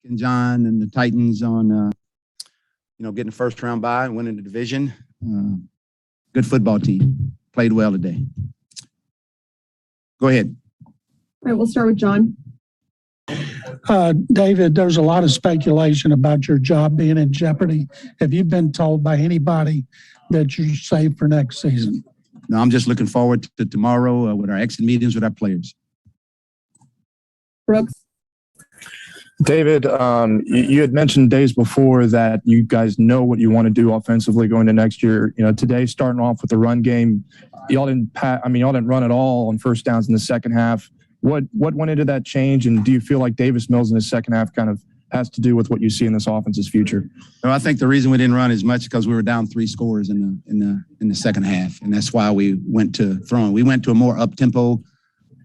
and John and the Titans on, getting the first round bye and winning the division. Good football team. Played well today. Go ahead. All right, we'll start with John. David, there's a lot of speculation about your job being in jeopardy. Have you been told by anybody that you're safe for next season? No, I'm just looking forward to tomorrow with our exit meetings with our players. Brooks. David, you had mentioned days before that you guys know what you want to do offensively going to next year. Today starting off with the run game, y'all didn't run at all on first downs in the second half. What went into that change, and do you feel like Davis Mills in the second half kind of has to do with what you see in this offense's future? No, I think the reason we didn't run as much because we were down 3 scores in the second half, and that's why we went to throwing. We went to a more up-tempo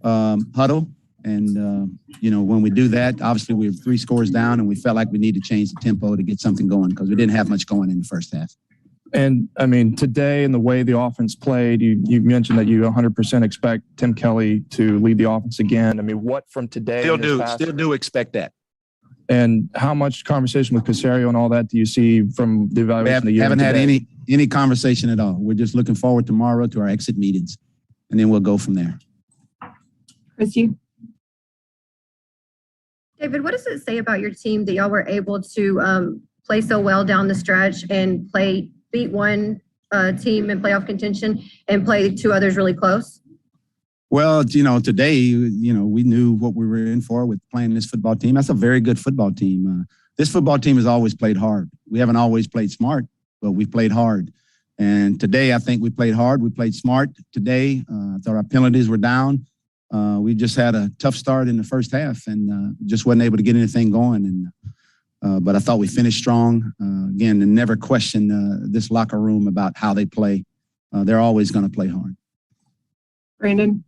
huddle, and when we do that, obviously we were 3 scores down, and we felt like we needed to change the tempo to get something going because we didn't have much going in the first half. And, today and the way the offense played, you mentioned that you 100% expect Tim Culley to lead the offense again. What from today? Still do expect that. And how much conversation with Casario and all that do you see from the evaluation of the year? We haven't had any conversation at all. We're just looking forward tomorrow to our exit meetings, and then we'll go from there. Christy? David, what does it say about your team that y'all were able to play so well down the stretch and beat one team in playoff contention and play 2 others really close? Well, today, we knew what we were in for with playing this football team. That's a very good football team. This football team has always played hard. We haven't always played smart, but we played hard. And today, I think we played hard. We played smart today. I thought our penalties were down. We just had a tough start in the first half and just wasn't able to get anything going. But I thought we finished strong. Again, and never question this locker room about how they play. They're always going to play hard. Brandon?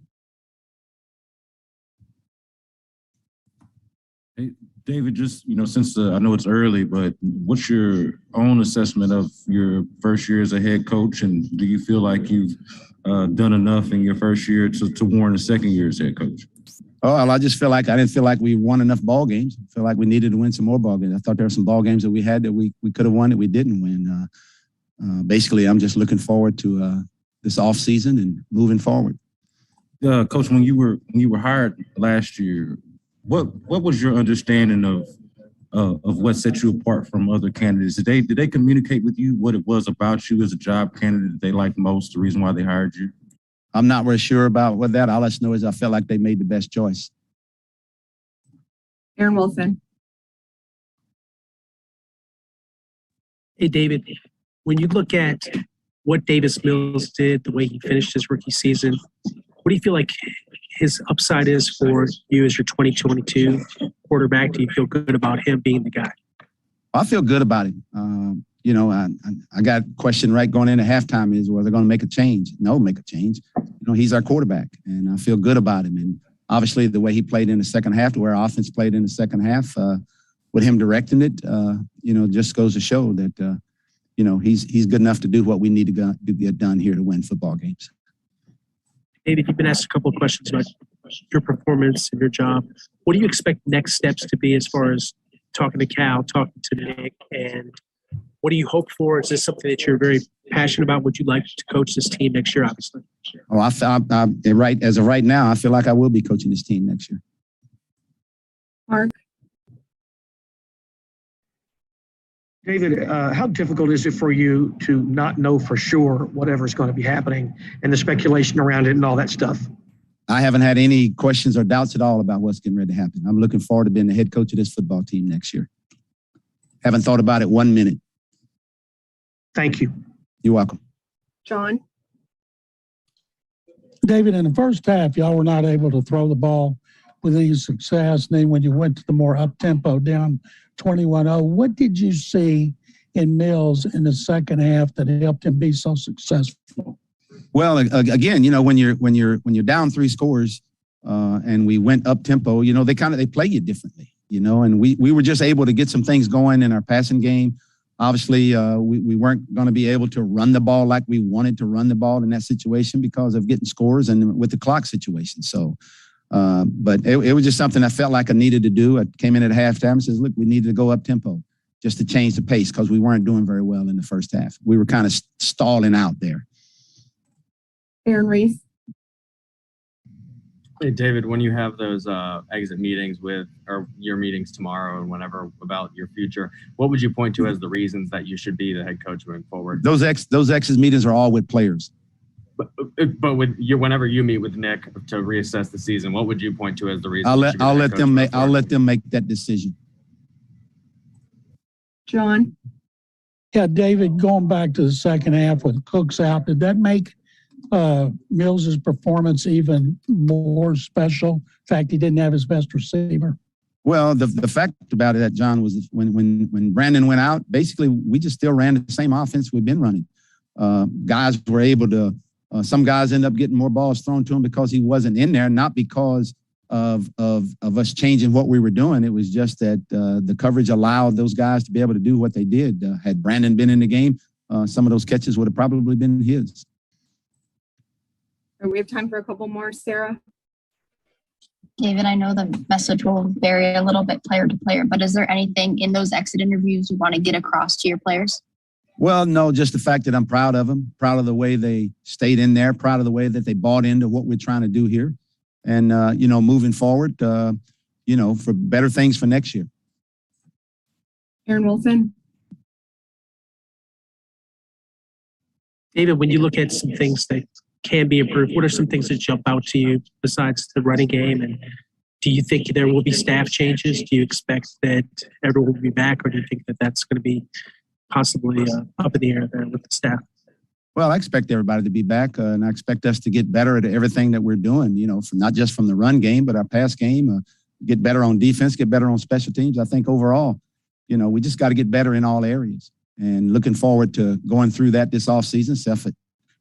Hey, David, just, since I know it's early, but what's your own assessment of your first year as a head coach? And do you feel like you've done enough in your first year to warrant a second year as head coach? Oh, I just feel like I didn't feel like we won enough ball games. I feel like we needed to win some more ball games. I thought there were some ball games that we had that we could have won that we didn't win. Basically, I'm just looking forward to this off season and moving forward. Coach, when you were hired last year, what was your understanding of what set you apart from other candidates? Did they communicate with you what it was about you as a job candidate that they liked most, the reason why they hired you? I'm not really sure about what that. All I know is I felt like they made the best choice. Aaron Wilson. Hey, David, when you look at what Davis Mills did, the way he finished his rookie season, what do you feel like his upside is for you as your 2022 quarterback? Do you feel good about him being the guy? I feel good about him. I got a question right going into halftime is, well, they're going to make a change. No, make a change. He's our quarterback, and I feel good about him. And obviously the way he played in the second half, the way our offense played in the second half, with him directing it, just goes to show that, he's good enough to do what we need to get done here to win football games. David, you've been asked a couple of questions about your performance and your job. What do you expect next steps to be as far as talking to Cal, talking to Nick, and what do you hope for? Is this something that you're very passionate about? Would you like to coach this team next year, obviously? Oh, as of right now, I feel like I will be coaching this team next year. Mark? David, how difficult is it for you to not know for sure whatever's going to be happening and the speculation around it and all that stuff? I haven't had any questions or doubts at all about what's getting ready to happen. I'm looking forward to being the head coach of this football team next year. Haven't thought about it 1 minute. Thank you. You're welcome. John? David, in the first half, y'all were not able to throw the ball with any success. And then when you went to the more up-tempo, down 21-0, what did you see in Mills in the second half that helped him be so successful? Well, again, when you're down 3 scores and we went up-tempo, they play you differently, and we were just able to get some things going in our passing game. Obviously, we weren't going to be able to run the ball like we wanted to run the ball in that situation because of getting scores and with the clock situation. So But it was just something I felt like I needed to do. I came in at halftime and says, look, we needed to go up tempo just to change the pace because we weren't doing very well in the first half. We were kind of stalling out there. Aaron Reese. Hey, David, when you have those exit meetings or your meetings tomorrow and whenever about your future, what would you point to as the reasons that you should be the head coach moving forward? Those exit meetings are all with players. But with you, whenever you meet with Nick to reassess the season, what would you point to as the reason? I'll let them make that decision. John. Yeah, David, going back to the second half with Cooks out, did that make Mills's performance even more special? In fact, he didn't have his best receiver. Well, the fact about it, John, was when Brandon went out, basically we just still ran the same offense we've been running. Guys were able to. Some guys end up getting more balls thrown to him because he wasn't in there, not because of us changing what we were doing. It was just that the coverage allowed those guys to be able to do what they did. Had Brandon been in the game, some of those catches would have probably been his. We have time for a couple more, Sarah. David, I know the message will vary a little bit player to player, but is there anything in those exit interviews you want to get across to your players? Well, no, just the fact that I'm proud of them, proud of the way they stayed in there, proud of the way that they bought into what we're trying to do here. And, moving forward, for better things for next year. Aaron Wilson. David, when you look at some things that can be improved, what are some things that jump out to you besides the running game? And do you think there will be staff changes? Do you expect that everyone will be back, or do you think that that's going to be possibly up in the air there with the staff? Well, I expect everybody to be back, and I expect us to get better at everything that we're doing, not just from the run game, but our pass game, get better on defense, get better on special teams. I think overall, we just got to get better in all areas. And looking forward to going through that this offseason,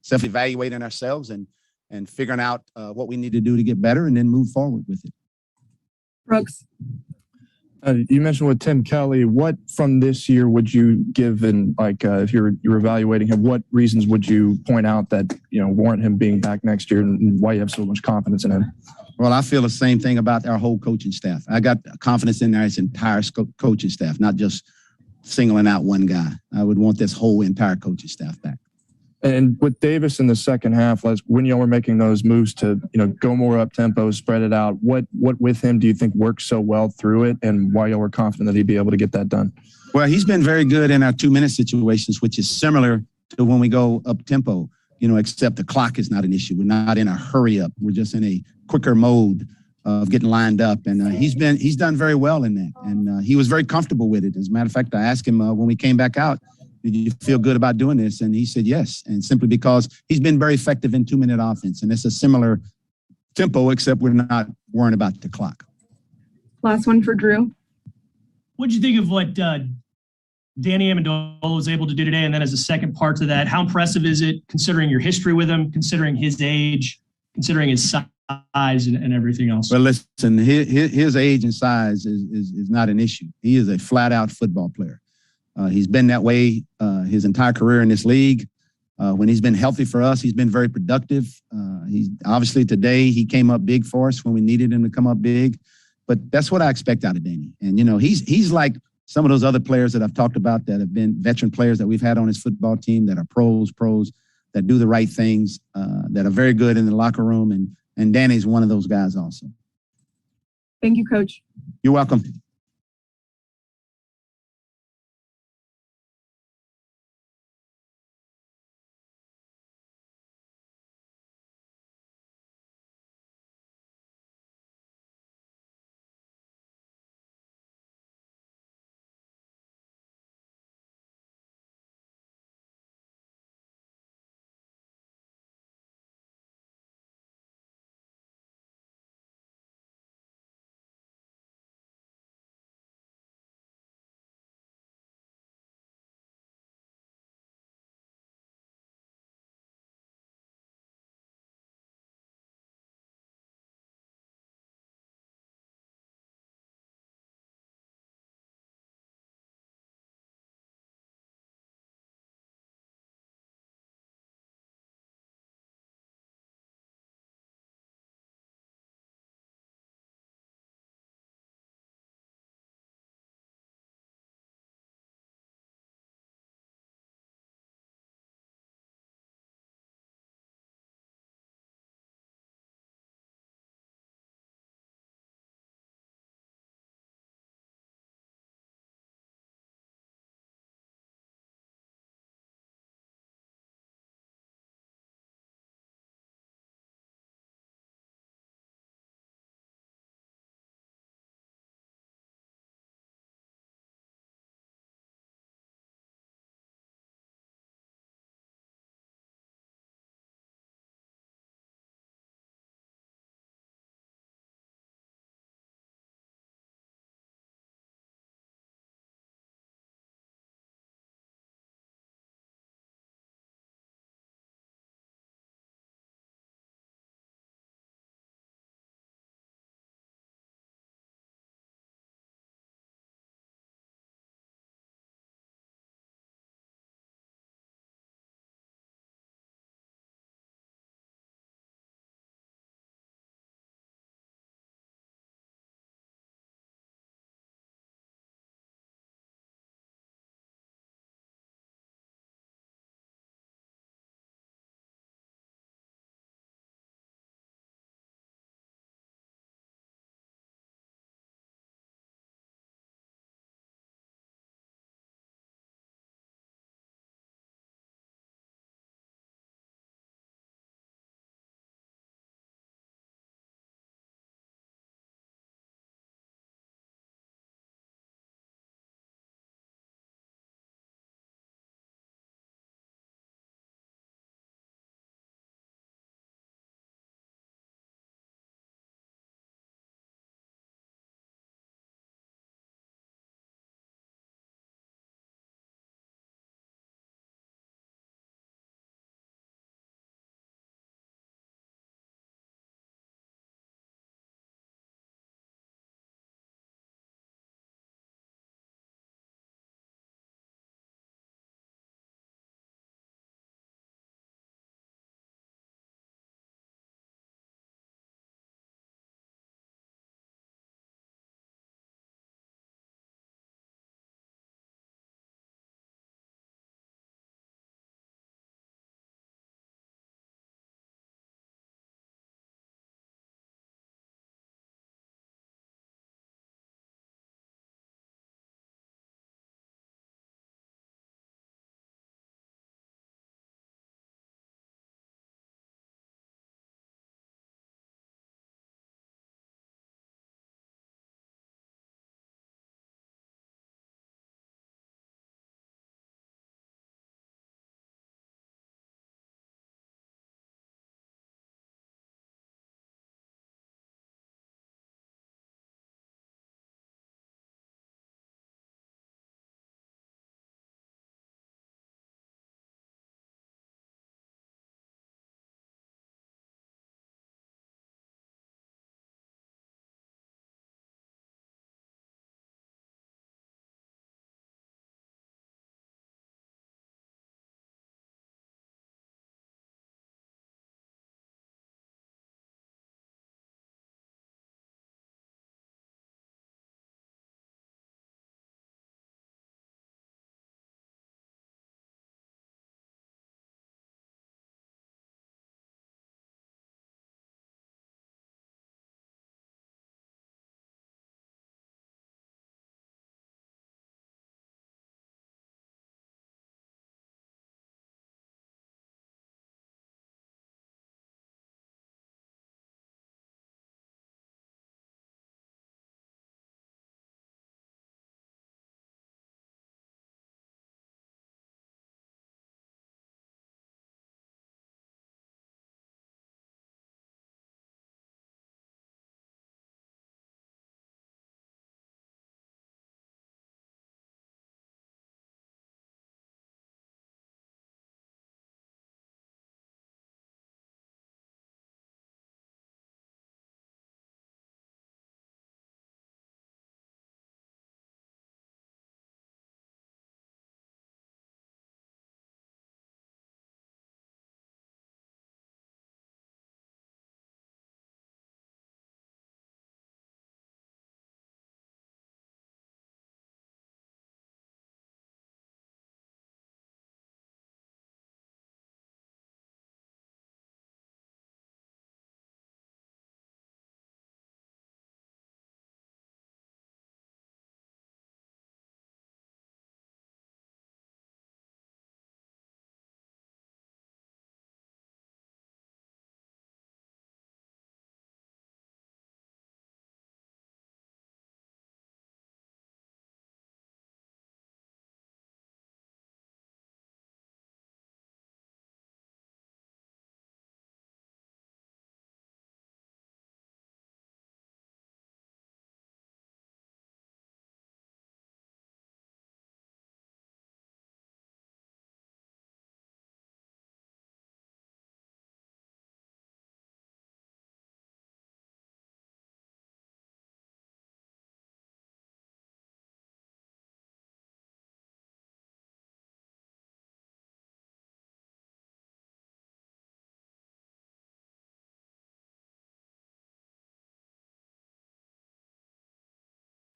self-evaluating ourselves and figuring out what we need to do to get better and then move forward with it. Brooks. You mentioned with Tim Culley, what from this year would you give, and if you're evaluating him, what reasons would you point out that warrant him being back next year, and why you have so much confidence in him? Well, I feel the same thing about our whole coaching staff. I got confidence in its entire coaching staff, not just singling out one guy. I would want this whole entire coaching staff back. And with Davis in the second half, when y'all were making those moves to, go more up tempo, spread it out, what with him do you think worked so well through it, and why y'all were confident that he'd be able to get that done? Well, he's been very good in our 2-minute situations, which is similar to when we go up tempo, except the clock is not an issue. We're not in a hurry up. We're just in a quicker mode of getting lined up. And he's done very well in that. And he was very comfortable with it. As a matter of fact, I asked him when we came back out, did you feel good about doing this? And he said yes. And simply because he's been very effective in 2-minute offense. And it's a similar tempo, except we're not worrying about the clock. Last one for Drew. What'd you think of what Danny Amendola was able to do today? And then as a second part to that, how impressive is it considering your history with him, considering his age, considering his size and everything else? Well, listen, his age and size is not an issue. He is a flat-out football player. He's been that way his entire career in this league. When he's been healthy for us, he's been very productive. He's obviously today he came up big for us when we needed him to come up big. But that's what I expect out of Danny. And he's like some of those other players that I've talked about that have been veteran players that we've had on his football team that are pros that do the right things, that are very good in the locker room. And Danny's one of those guys also. Thank you, Coach. You're welcome.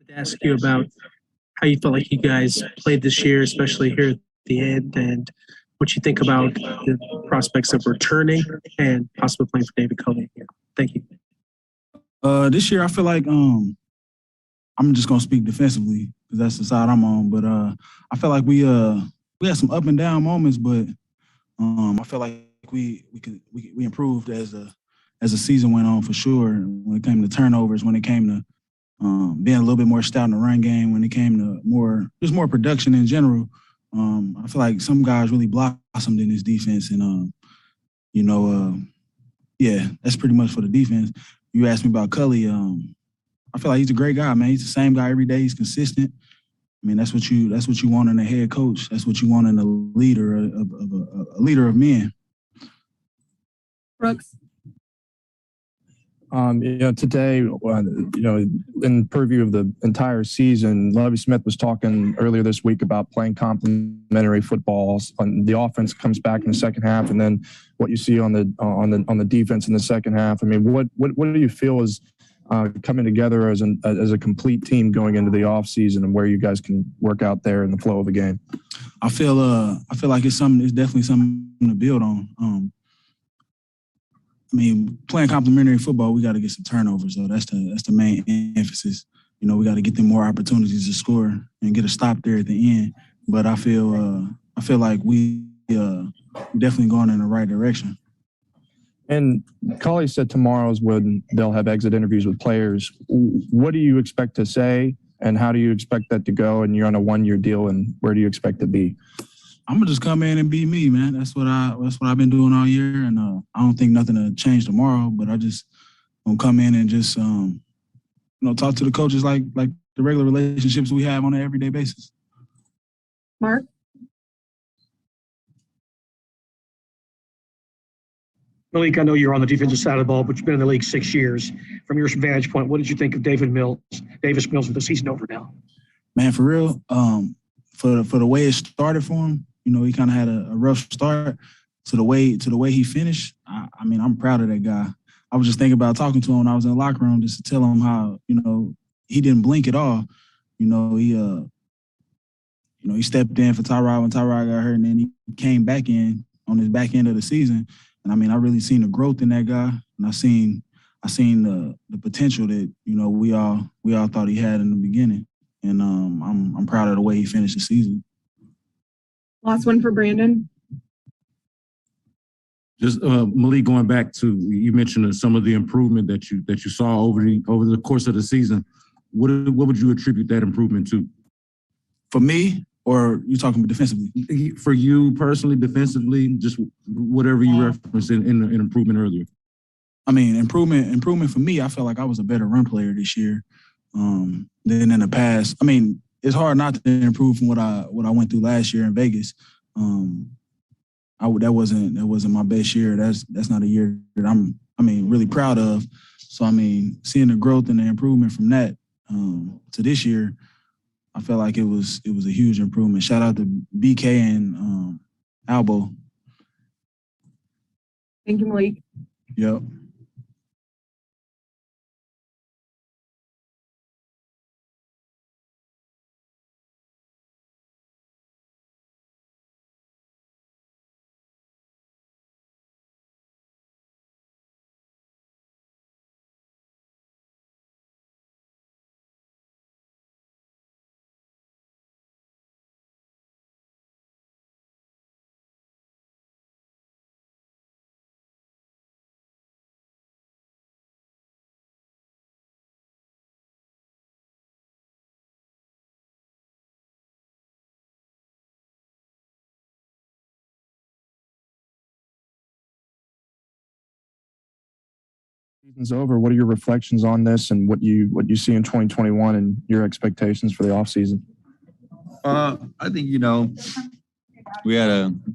to ask you about how you felt like you guys played this year, especially here at the end, and what you think about the prospects of returning and possibly playing for David Culley here. Thank you. This year, I feel like I'm just gonna speak defensively because that's the side I'm on. But I feel like we had some up and down moments, but I feel like we improved as the season went on for sure. When it came to turnovers, when it came to being a little bit more stout in the run game, when it came to more production in general, I feel like some guys really blossomed in this defense, and yeah, that's pretty much for the defense. You asked me about Culley. I feel like he's a great guy, man. He's the same guy every day. He's consistent. I mean, that's what you want in a head coach. That's what you want in a leader, a leader of men. Brooks. Today, in purview of the entire season, Lovie Smith was talking earlier this week about playing complementary football. The offense comes back in the second half, and then what you see on the defense in the second half. I mean, what do you feel is coming together as a complete team going into the offseason, and where you guys can work out there in the flow of the game? I feel like it's definitely something to build on. I mean, playing complementary football, we got to get some turnovers, though. That's the main emphasis. We got to get them more opportunities to score and get a stop there at the end. But I feel like we definitely going in the right direction. And Culley said tomorrow is when they'll have exit interviews with players. What do you expect to say, and how do you expect that to go? And you're on a 1-year deal, and where do you expect to be? I'm gonna just come in and be me, man. That's what I've been doing all year, and I don't think nothing will change tomorrow. But I just gonna come in and just talk to the coaches like the regular relationships we have on an everyday basis. Mark. Malik, I know you're on the defensive side of the ball, but you've been in the league 6 years. From your vantage point, what did you think of Davis Mills with the season over now? Man, for real, for the way it started for him, he kind of had a rough start. To the way he finished, I mean, I'm proud of that guy. I was just thinking about talking to him when I was in the locker room, just to tell him how he didn't blink at all. He stepped in for Tyrod when Tyrod got hurt, and then he came back in on his back end of the season. And I mean, I really seen the growth in that guy, and I seen the potential that we all thought he had in the beginning. And I'm proud of the way he finished the season. Last one for Brandon. Just Malik, going back to, you mentioned some of the improvement that you saw over the course of the season. What would you attribute that improvement to? For me, or you talking about defensively? For you personally, defensively, just whatever you referenced in improvement earlier. I mean, improvement for me, I felt like I was a better run player this year than in the past. I mean, it's hard not to improve from what I went through last year in Vegas. That wasn't my best year. That's not a year that I'm really proud of. So I mean, seeing the growth and the improvement from that to this year, I felt like it was a huge improvement. Shout out to BK and Albo. Thank you, Malik. Yep. Season's over. What are your reflections on this, and what you see in 2021 and your expectations for the offseason? I think we had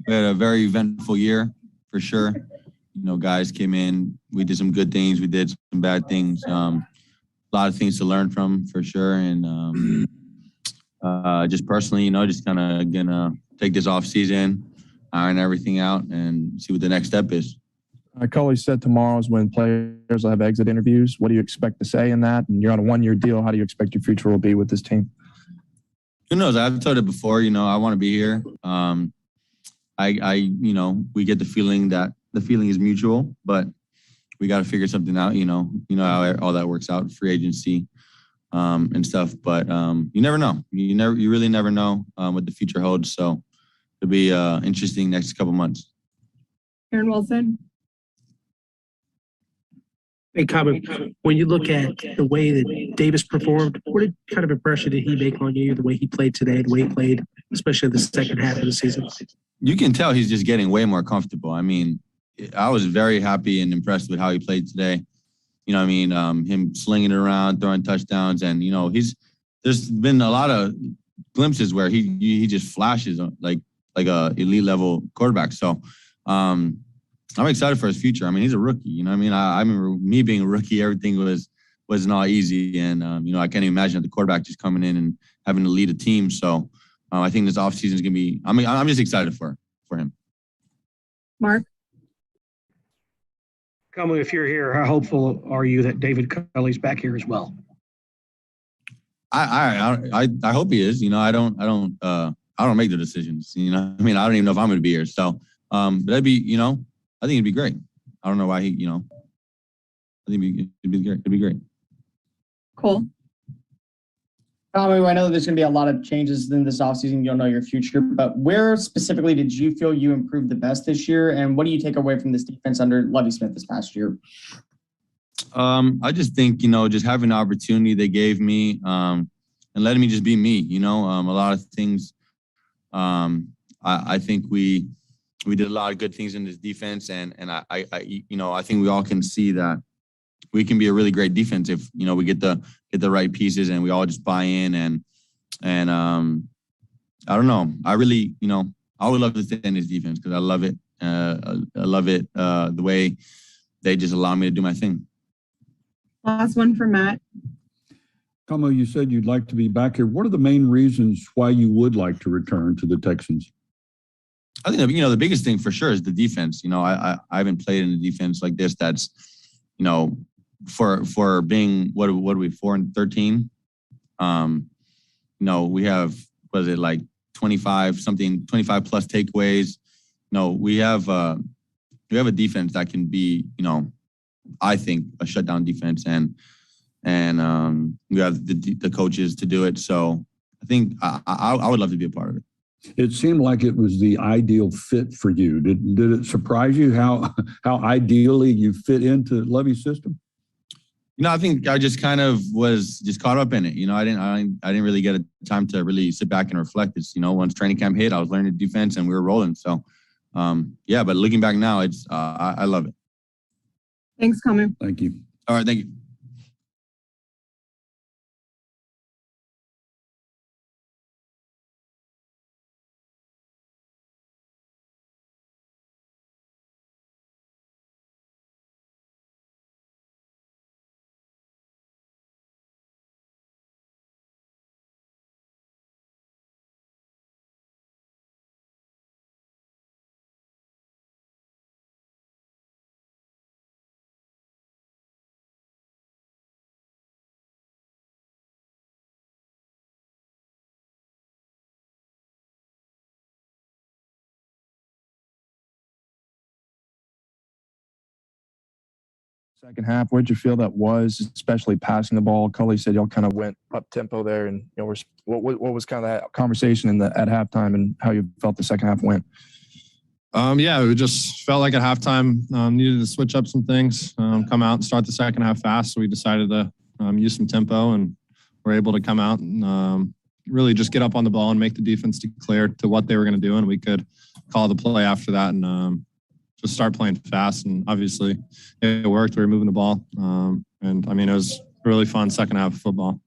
a very eventful year for sure. Guys came in. We did some good things. We did some bad things. A lot of things to learn from for sure. And just personally, just kind of gonna take this off season, iron everything out, and see what the next step is. Culley said tomorrow is when players will have exit interviews. What do you expect to say in that? And you're on a 1-year deal. How do you expect your future will be with this team? Who knows? I've told it before. I want to be here. We get the feeling that the feeling is mutual, but we got to figure something out. You know how all that works out, free agency and stuff. But you never know. You really never know what the future holds. So it'll be interesting next couple months. Aaron Wilson. Hey, comment. When you look at the way that Davis performed, what kind of impression did he make on you, the way he played today, the way he played, especially in the second half of the season? You can tell he's just getting way more comfortable. I mean, I was very happy and impressed with how he played today. Him slinging it around, throwing touchdowns, and there's been a lot of glimpses where he just flashes like a elite level quarterback. So I'm excited for his future. I mean, he's a rookie. I remember me being a rookie. Everything wasn't all easy, and I can't even imagine the quarterback just coming in and having to lead a team. So I think this offseason is gonna be. I'm just excited for him. Mark. Culley, if you're here, how hopeful are you that David Culley's back here as well? I hope he is. I don't make the decisions. I don't even know if I'm going to be here. So, but that'd be. I think it'd be great. I don't know why he. I think it'd be great. It'd be great. Cool. I know there's going to be a lot of changes in this offseason. You'll know your future, but where specifically did you feel you improved the best this year? And what do you take away from this defense under Lovie Smith this past year? I just think, just having the opportunity they gave me and letting me just be me, a lot of things. I think we did a lot of good things in this defense. And I think we all can see that we can be a really great defense if, we get the right pieces and we all just buy in and I don't know. I really, I would love to stay in this defense because I love it. I love it the way they just allow me to do my thing. Last one for Matt. Culley, you said you'd like to be back here. What are the main reasons why you would like to return to the Texans? I think, the biggest thing for sure is the defense. I haven't played in a defense like this that's, for being, what are we, 4-13? We have, was it like 25 plus takeaways? We have a defense that can be, I think a shutdown defense and we have the coaches to do it. So I think I would love to be a part of it. It seemed like it was the ideal fit for you. Did it surprise you how ideally you fit into Lovie's system? I think I just kind of was just caught up in it. I didn't really get a time to really sit back and reflect. It's, once training camp hit, I was learning defense and we were rolling. So, but looking back now, it's I love it. Thanks, Culley. Thank you. All right, thank you. Second half, where'd you feel that was, especially passing the ball? Culley said y'all kind of went up tempo there, and what was kind of that conversation at halftime and how you felt the second half went? We just felt like at halftime needed to switch up some things, come out and start the second half fast. So we decided to use some tempo, and we're able to come out and really just get up on the ball and make the defense declare to what they were going to do, and we could call the play after that and just start playing fast. And obviously it worked. We were moving the ball. It was a really fun second half of football.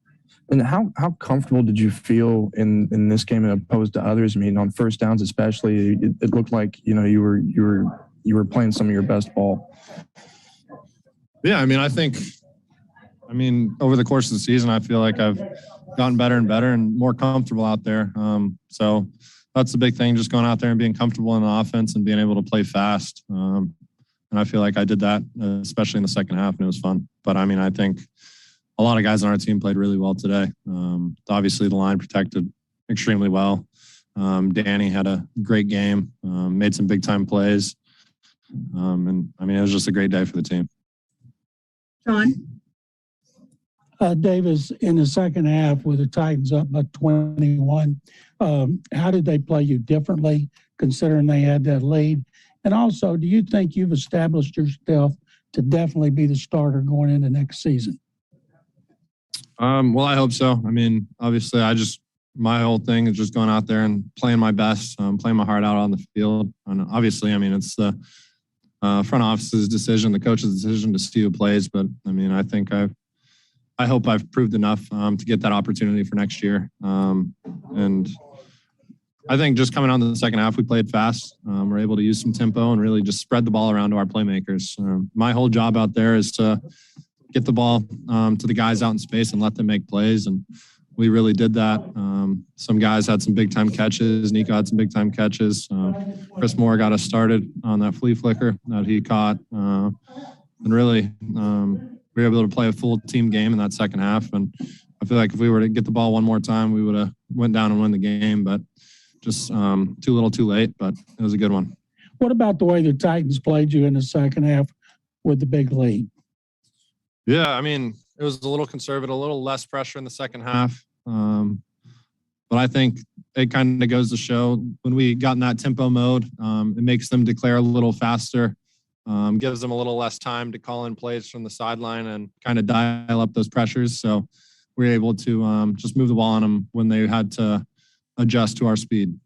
And how comfortable did you feel in this game opposed to others? On first downs especially, it looked like, you were playing some of your best ball. Yeah, I think over the course of the season, I feel like I've gotten better and better and more comfortable out there. So that's the big thing, just going out there and being comfortable in the offense and being able to play fast. And I feel like I did that, especially in the second half, and it was fun. But I mean, I think a lot of guys on our team played really well today. Obviously, the line protected extremely well. Danny had a great game, made some big time plays. And I mean, it was just a great day for the team. John? Davis, in the second half with the Titans up by 21, how did they play you differently considering they had that lead? And also, do you think you've established yourself to definitely be the starter going into next season? Well, I hope so. I mean, obviously, my whole thing is just going out there and playing my best, playing my heart out on the field. And obviously, I mean, it's the front office's decision, the coach's decision to see who plays. But I mean, I hope I've proved enough to get that opportunity for next year. And I think just coming on to the second half, we played fast. We're able to use some tempo and really just spread the ball around to our playmakers. My whole job out there is to get the ball to the guys out in space and let them make plays. And we really did that. Some guys had some big-time catches. Nico had some big-time catches. Chris Moore got us started on that flea flicker that he caught. And really, we were able to play a full team game in that second half. And I feel like if we were to get the ball one more time, we would have went down and won the game. But just too little too late, but it was a good one. What about the way the Titans played you in the second half with the big lead? Yeah, I mean, it was a little conservative, a little less pressure in the second half. But I think it kind of goes to show when we got in that tempo mode, it makes them declare a little faster, gives them a little less time to call in plays from the sideline and kind of dial up those pressures. So we were able to just move the ball on them when they had to adjust to our speed.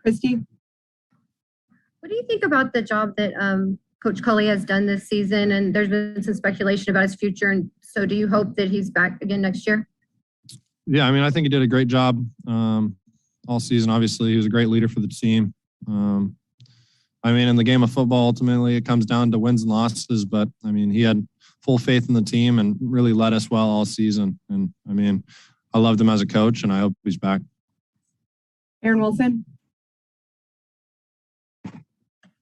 Christy? What do you think about the job that Coach Culley has done this season? And there's been some speculation about his future. And so do you hope that he's back again next year? Yeah, I mean, I think he did a great job all season. Obviously, he was a great leader for the team. I mean, in the game of football, ultimately, it comes down to wins and losses. But, I mean, he had full faith in the team and really led us well all season. And, I mean, I loved him as a coach, and I hope he's back. Aaron Wilson?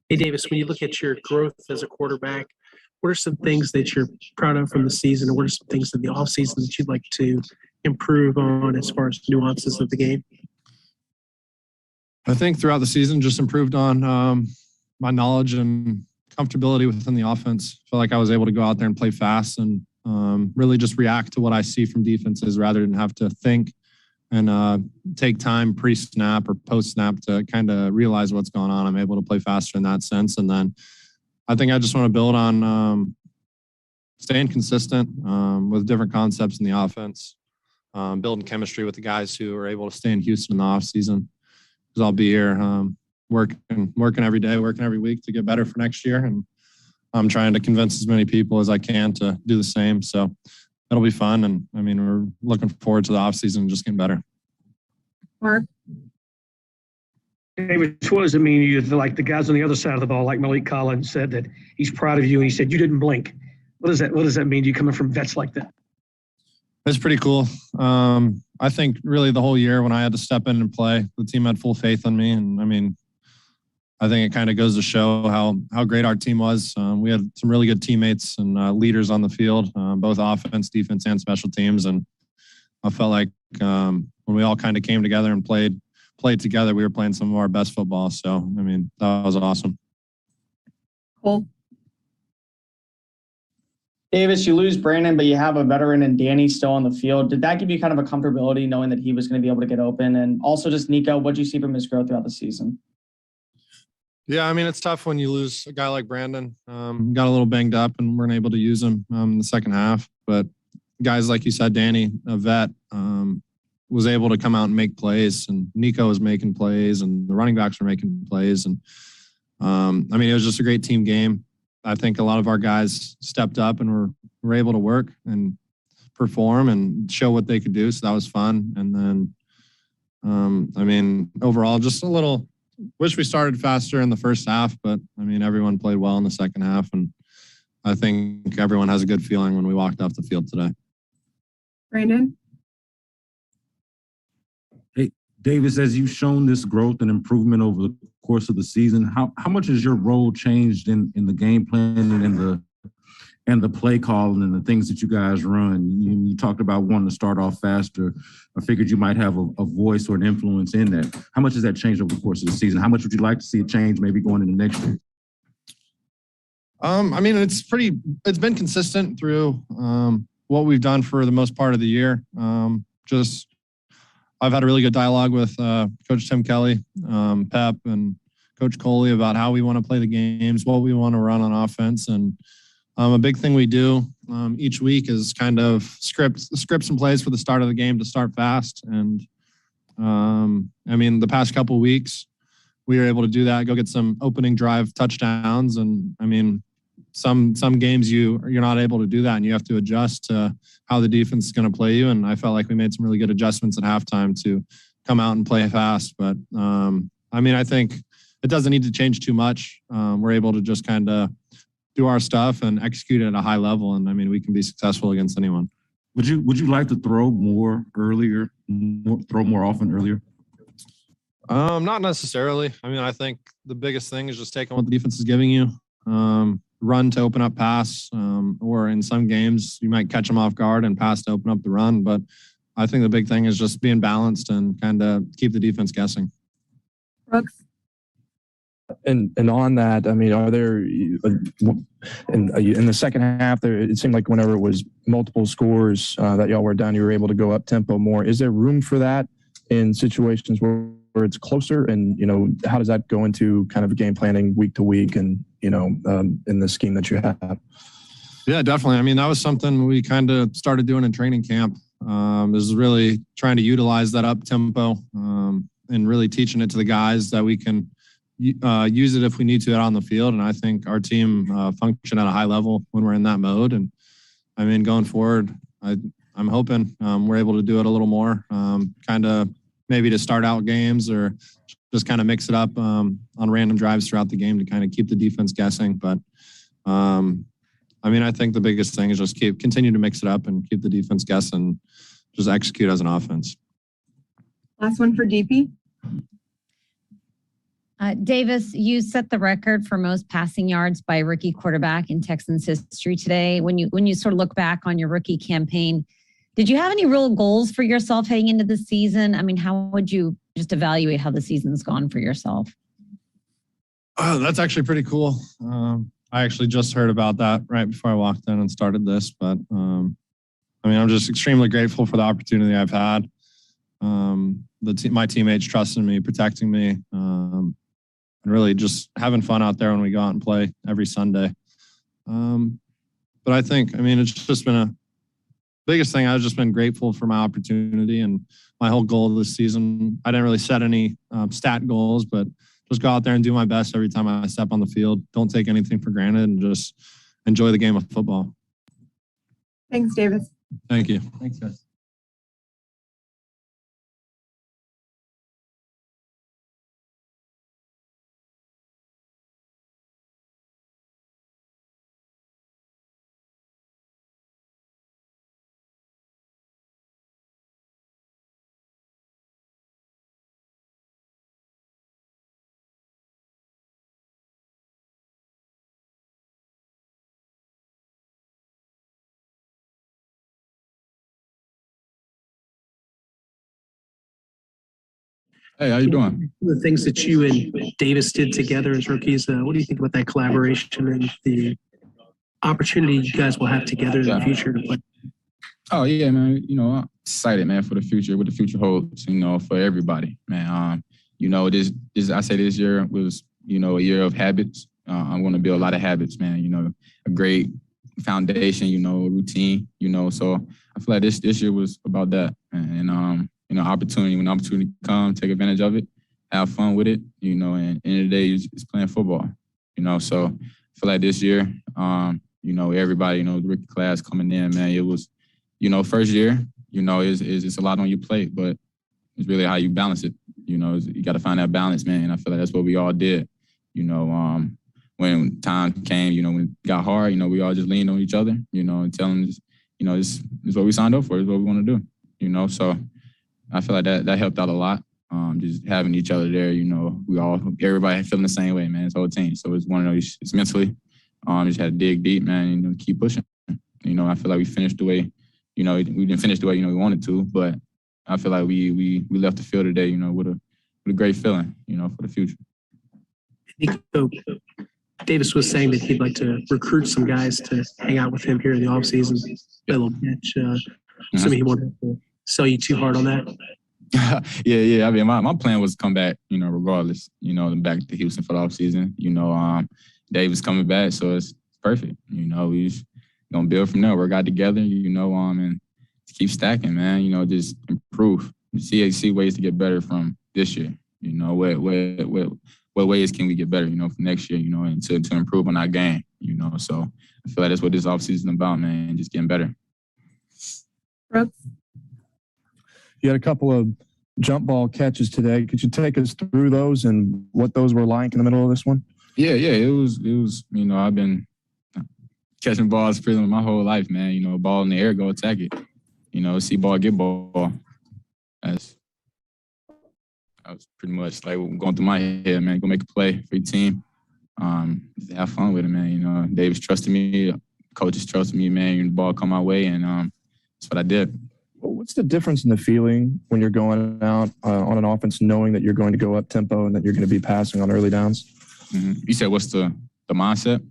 Hey, Davis, when you look at your growth as a quarterback, what are some things that you're proud of from the season, and what are some things in the offseason that you'd like to improve on as far as nuances of the game? I think throughout the season, just improved on my knowledge and comfortability within the offense. I feel like I was able to go out there and play fast and really just react to what I see from defenses rather than have to think and take time pre-snap or post-snap to kind of realize what's going on. I'm able to play faster in that sense. And then I think I just want to build on staying consistent with different concepts in the offense, building chemistry with the guys who are able to stay in Houston in the offseason. Because I'll be here working every day, working every week to get better for next year. And I'm trying to convince as many people as I can to do the same. So it'll be fun. And I mean, we're looking forward to the offseason and just getting better. Mark? David, what does it mean to you, like the guys on the other side of the ball, like Malik Collins said that he's proud of you and he said you didn't blink. What does that mean to you coming from vets like that? It's pretty cool. I think really the whole year when I had to step in and play, the team had full faith in me. And I mean, I think it kind of goes to show how great our team was. We had some really good teammates and leaders on the field, both offense, defense, and special teams. And I felt like when we all kind of came together and played together, we were playing some of our best football. So, I mean, that was awesome. Cool. Davis, you lose Brandon, but you have a veteran and Danny still on the field. Did that give you kind of a comfortability knowing that he was going to be able to get open? And also just Nico, what did you see from his growth throughout the season? Yeah, I mean, it's tough when you lose a guy like Brandon. Got a little banged up and weren't able to use him in the second half. But guys like you said, Danny, a vet, was able to come out and make plays. And Nico was making plays and the running backs were making plays. And I mean, it was just a great team game. I think a lot of our guys stepped up and were able to work and perform and show what they could do. So that was fun. And then, I mean, overall, just a little wish we started faster in the first half, but I mean, everyone played well in the second half. And I think everyone has a good feeling when we walked off the field today. Brandon? Hey, Davis, as you've shown this growth and improvement over the course of the season. How much has your role changed in the game planning and the play calling and the things that you guys run? You talked about wanting to start off faster. I figured you might have a voice or an influence in that. How much has that changed over the course of the season? How much would you like to see it change maybe going into next year? I mean, it's been consistent through what we've done for the most part of the year. I've had a really good dialogue with Coach Tim Culley, Pep, and Coach Culley about how we want to play the games, what we want to run on offense. And a big thing we do each week is kind of scripts and plays for the start of the game to start fast. And I mean, the past couple of weeks, we were able to do that, go get some opening drive touchdowns. And I mean, some games you're not able to do that, and you have to adjust to how the defense is going to play you. And I felt like we made some really good adjustments at halftime to come out and play fast. But I mean, I think it doesn't need to change too much. We're able to just kind of do our stuff and execute it at a high level. And I mean, we can be successful against anyone. Would you like to throw more often earlier? Not necessarily. I mean, I think the biggest thing is just taking what the defense is giving you. Run to open up pass, or in some games you might catch them off guard and pass to open up the run. But I think the big thing is just being balanced and kind of keep the defense guessing. Brooks? And on that, I mean, are there in the second half there? It seemed like whenever it was multiple scores that y'all were down, you were able to go up tempo more. Is there room for that in situations where it's closer? And how does that go into kind of game planning week to week and in the scheme that you have? Yeah, definitely. I mean, that was something we kind of started doing in training camp. Is really trying to utilize that up tempo and really teaching it to the guys that we can use it if we need to out on the field. And I think our team function at a high level when we're in that mode. And I mean, going forward, I'm hoping we're able to do it a little more, kind of maybe to start out games or just kind of mix it up on random drives throughout the game to kind of keep the defense guessing. But I mean, I think the biggest thing is just continue to mix it up and keep the defense guessing, just execute as an offense. Last one for DP. Davis, you set the record for most passing yards by a rookie quarterback in Texans history today. When you sort of look back on your rookie campaign, did you have any real goals for yourself heading into the season? I mean, how would you just evaluate how the season's gone for yourself? Oh, that's actually pretty cool. I actually just heard about that right before I walked in and started this. But I mean, I'm just extremely grateful for the opportunity I've had. My teammates trusting me, protecting me, and really just having fun out there when we go out and play every Sunday. But I think, I mean, it's just been biggest thing. I've just been grateful for my opportunity and my whole goal this season. I didn't really set any stat goals, but just go out there and do my best every time I step on the field. Don't take anything for granted and just enjoy the game of football. Thanks, Davis. Thank you. Thanks, guys. Hey, how you doing? The things that you and Davis did together as rookies, what do you think about that collaboration and the opportunity you guys will have together in the future to play? Oh yeah, man. I'm excited, man, for the future. What the future holds, for everybody, man. I say this year was, a year of habits. I'm going to build a lot of habits, man. A great foundation, routine, So I feel like this year was about that, and opportunity. When opportunity comes, take advantage of it, have fun with it, and at the end of the day, it's playing football, So I feel like this year, everybody, the rookie class coming in, man, it was, first year, it's a lot on your plate, but it's really how you balance it. You got to find that balance, man. And I feel like that's what we all did. When time came, when it got hard, we all just leaned on each other, and tell them, this is what we signed up for, is what we want to do, So I feel like that helped out a lot. Just having each other there, everybody feeling the same way, man. This whole team. So it's one of those. It's mentally. Just had to dig deep, man. Keep pushing. I feel like we finished the way, we didn't finish the way we wanted to, but I feel like we left the field today, with a great feeling, for the future. Nico, Davis was saying that he'd like to recruit some guys to hang out with him here in the offseason, play a little pitch. Assuming he won't have to sell you too hard on that. Yeah. I mean, my plan was to come back, regardless, back to Houston for the offseason. Davis coming back, so it's perfect. We gonna build from there, work out together, and keep stacking, man. Just improve. See ways to get better from this year. What ways can we get better, for next year, and to improve on our game, So I feel like that's what this offseason is about, man, just getting better. Brooks? You had a couple of jump ball catches today. Could you take us through those and what those were like in the middle of this one? Yeah. It was. I've been catching balls pretty much my whole life, man. Ball in the air, go attack it. See ball, get ball. That was pretty much like going through my head, man. Go make a play for your team. Just have fun with it, man. Davis trusted me, coaches trusted me, man. The ball come my way, and that's what I did. What's the difference in the feeling when you're going out on an offense, knowing that you're going to go up tempo and that you're going to be passing on early downs? Mm-hmm. You said what's the mindset?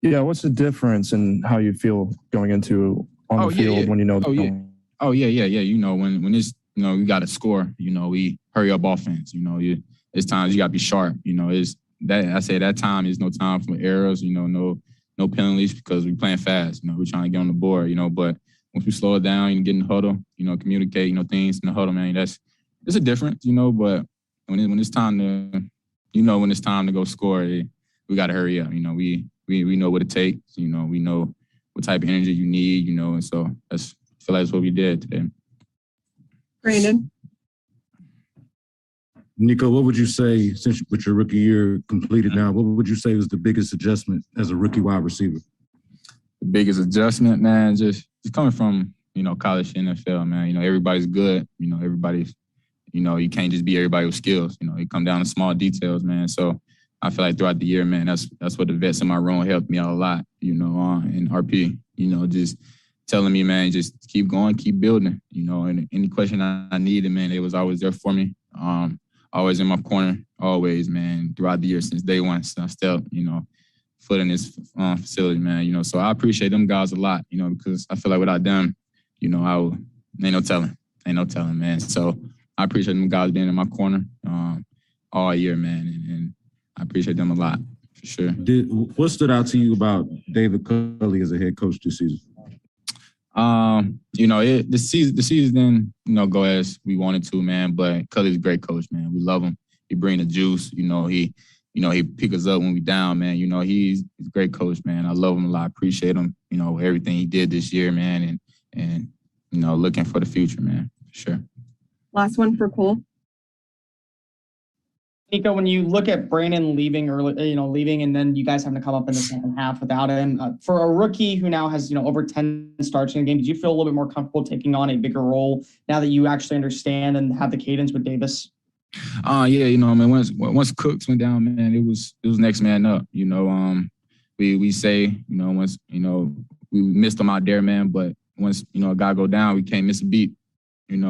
Yeah, what's the difference in how you feel going into on the field when you know? Yeah. When it's we got to score. We hurry up offense. It's times you got to be sharp. It's that I say that time is no time for errors. No penalties because we playing fast. We're trying to get on the board. But once we slow it down and get in the huddle, communicate, things in the huddle, man. It's a difference. But when it's time to, when it's time to go score, we got to hurry up. We know what it takes. We know what type of energy you need. And so I feel like that's what we did today. Brandon? Nico, what would you say, since with your rookie year completed now, what would you say was the biggest adjustment as a rookie wide receiver? The biggest adjustment, man, just coming from, college to NFL, man. Everybody's good. Everybody's, you can't just be everybody with skills. It come down to small details, man. So I feel like throughout the year, man, that's what the vets in my room helped me out a lot, in RP, just telling me, man, just keep going, keep building, and any question I needed, man, they was always there for me. Always in my corner, always, man, throughout the year since day one, since I stepped, foot in this facility, man, so I appreciate them guys a lot, because I feel like without them, ain't no telling, man. So I appreciate them guys being in my corner all year, man, and I appreciate them a lot, for sure. What stood out to you about David Culley as a head coach this season? The season didn't, go as we wanted to, man, but Culley's a great coach, man. We love him. He bring the juice, he pick us up when we down, man. He's a great coach, man. I love him a lot. I appreciate him, everything he did this year, man, and looking for the future, man, for sure. Last one for Cole. Nico, when you look at Brandon leaving and then you guys having to come up in the second half without him, for a rookie who now has, over 10 starts in the game, did you feel a little bit more comfortable taking on a bigger role now that you actually understand and have the cadence with Davis? Man, once Cooks went down, man, it was next man up. We say, once, we missed him out there, man, but once, a guy go down, we can't miss a beat,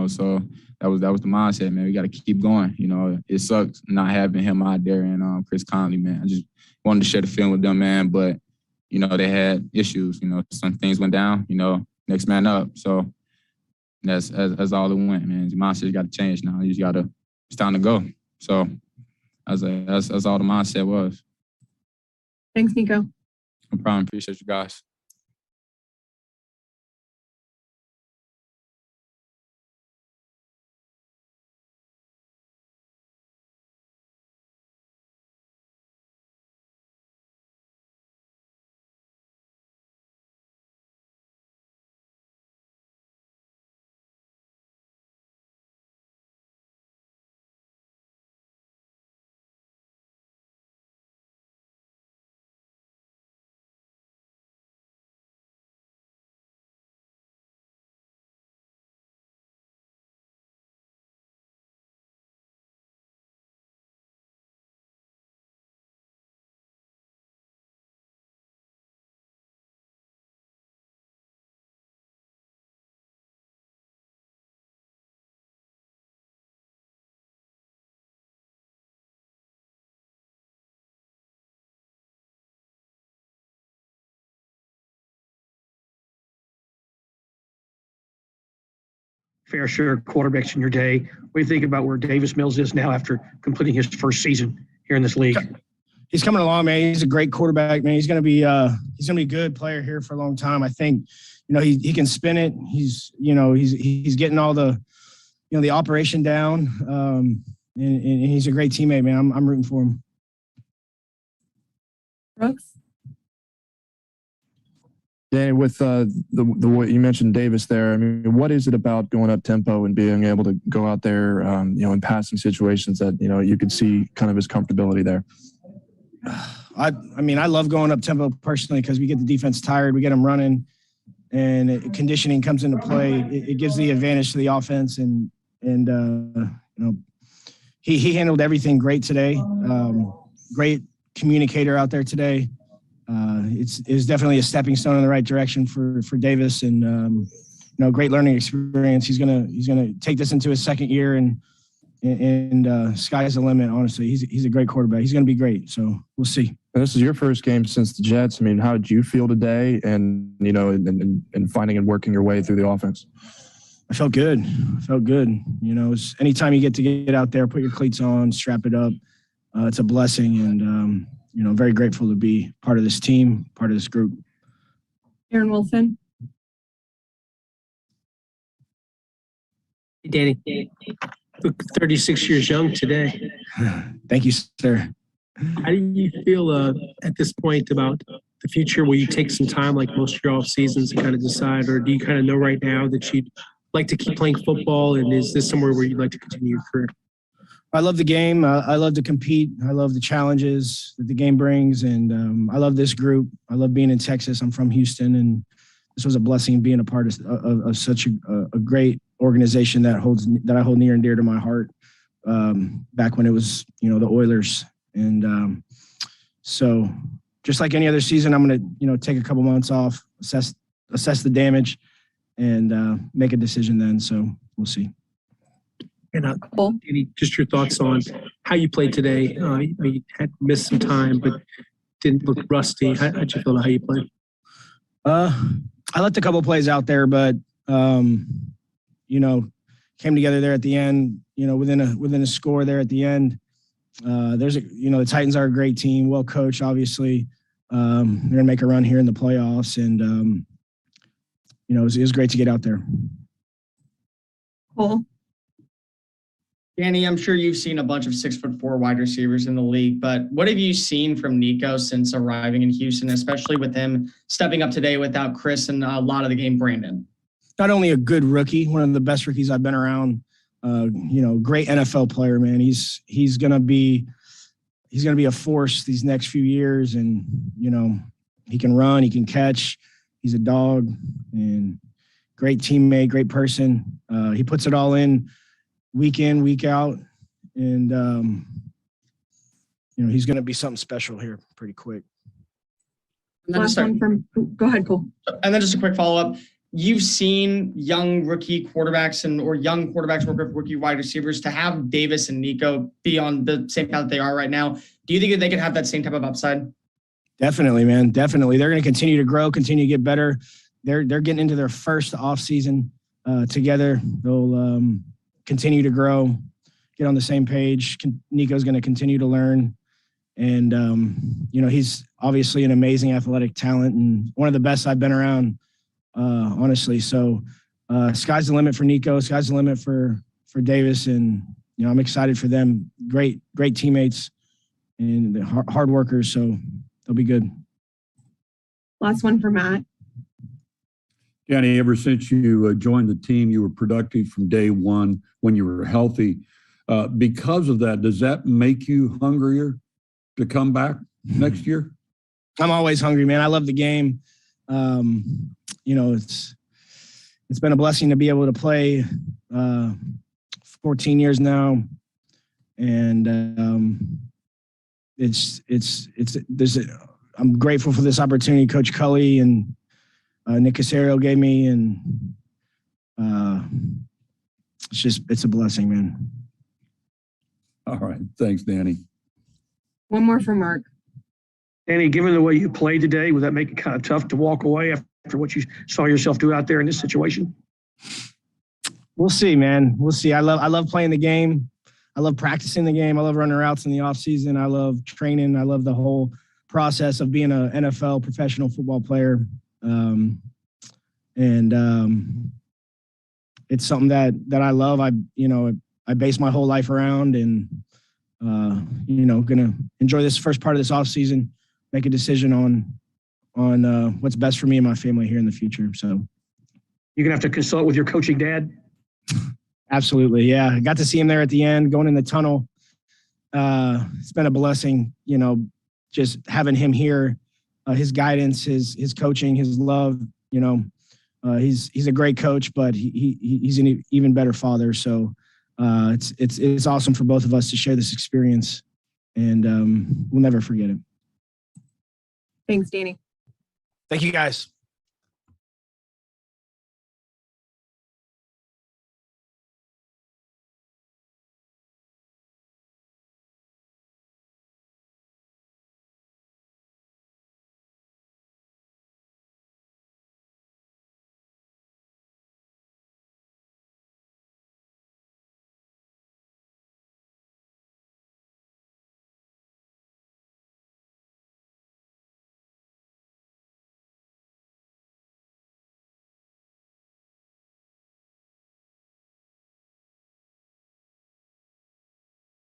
so that was the mindset, man. We got to keep going. It sucks not having him out there and Chris Conley, man. I just wanted to share the film with them, man, but, they had issues, some things went down, next man up. So that's all it went, man. The mindset got to change now. It's time to go. So that's all the mindset was. Thanks, Nico. No problem. Appreciate you guys. fair share of quarterbacks in your day. What do you think about where Davis Mills is now after completing his first season here in this league? He's coming along, man. He's a great quarterback, man. He's gonna be a good player here for a long time. I think, he can spin it. He's getting all the, the operation down. And he's a great teammate, man. I'm rooting for him. Brooks? Danny, with the way you mentioned Davis there, I mean, what is it about going up tempo and being able to go out there, in passing situations that, you could see kind of his comfortability there? I love going up tempo personally because we get the defense tired, we get them running, and conditioning comes into play. It gives the advantage to the offense, and he handled everything great today. Great communicator out there today. It's definitely a stepping stone in the right direction for Davis, and great learning experience. He's gonna take this into his second year, and sky's the limit. Honestly, he's a great quarterback. He's gonna be great. So we'll see. And this is your first game since the Jets. I mean, how did you feel today, and and finding and working your way through the offense? I felt good. It's anytime you get to get out there, put your cleats on, strap it up. It's a blessing, and very grateful to be part of this team, part of this group. Aaron Wilson? Hey, Danny. Look 36 years young today. Thank you, sir. How do you feel at this point about the future? Will you take some time, like most of your off seasons, to kind of decide, or do you kind of know right now that you'd like to keep playing football, and is this somewhere where you'd like to continue your career? I love the game. I love to compete. I love the challenges that the game brings, and I love this group. I love being in Texas. I'm from Houston, and this was a blessing being a part of such a great organization that I hold near and dear to my heart. Back when it was, the Oilers, and so just like any other season, I'm gonna take a couple months off, assess the damage, and make a decision then. So we'll see. And just your thoughts on how you played today. You had missed some time, but didn't look rusty. How'd you feel about how you played? I left a couple plays out there, but came together there at the end. Within a score there at the end. The Titans are a great team, well coached. Obviously, they're gonna make a run here in the playoffs, and it was great to get out there. Cool. Danny, I'm sure you've seen a bunch of 6'4" wide receivers in the league, but what have you seen from Nico since arriving in Houston, especially with him stepping up today without Chris and a lot of the game, Brandon? Not only a good rookie, one of the best rookies I've been around, great NFL player, man. He's gonna be a force these next few years, and he can run, he can catch, he's a dog, and great teammate, great person. He puts it all in week out, and he's going to be something special here pretty quick. Last one go ahead, Cole. And then just a quick follow-up. You've seen young rookie quarterbacks or young quarterbacks work with rookie wide receivers. To have Davis and Nico be on the same path that they are right now, do you think that they could have that same type of upside? Definitely, man. Definitely. They're going to continue to grow, continue to get better. They're getting into their first offseason together. They'll continue to grow, get on the same page. Nico's going to continue to learn. And, he's obviously an amazing athletic talent and one of the best I've been around, honestly. So sky's the limit for Nico. Sky's the limit for Davis. And, I'm excited for them. Great teammates and hard workers. So they'll be good. Last one for Matt. Danny, ever since you joined the team, you were productive from day one when you were healthy. Because of that, does that make you hungrier to come back next year? I'm always hungry, man. I love the game. It's been a blessing to be able to play 14 years now. And I'm grateful for this opportunity Coach Culley and Nick gave me, and it's a blessing, man. All right. Thanks, Danny. One more for Mark. Danny, given the way you played today, would that make it kind of tough to walk away after what you saw yourself do out there in this situation? We'll see, man. We'll see. I love playing the game. I love practicing the game. I love running routes in the off season. I love training. I love the whole process of being an NFL professional football player. It's something that I love. I base my whole life around, and gonna enjoy this first part of this off season, make a decision on what's best for me and my family here in the future. So you're gonna have to consult with your coaching dad. Absolutely, yeah. I got to see him there at the end, going in the tunnel. It's been a blessing, just having him here, his guidance, his coaching, his love. He's a great coach, but he's an even better father. So it's awesome for both of us to share this experience, and we'll never forget it. Thanks, Danny. Thank you, guys.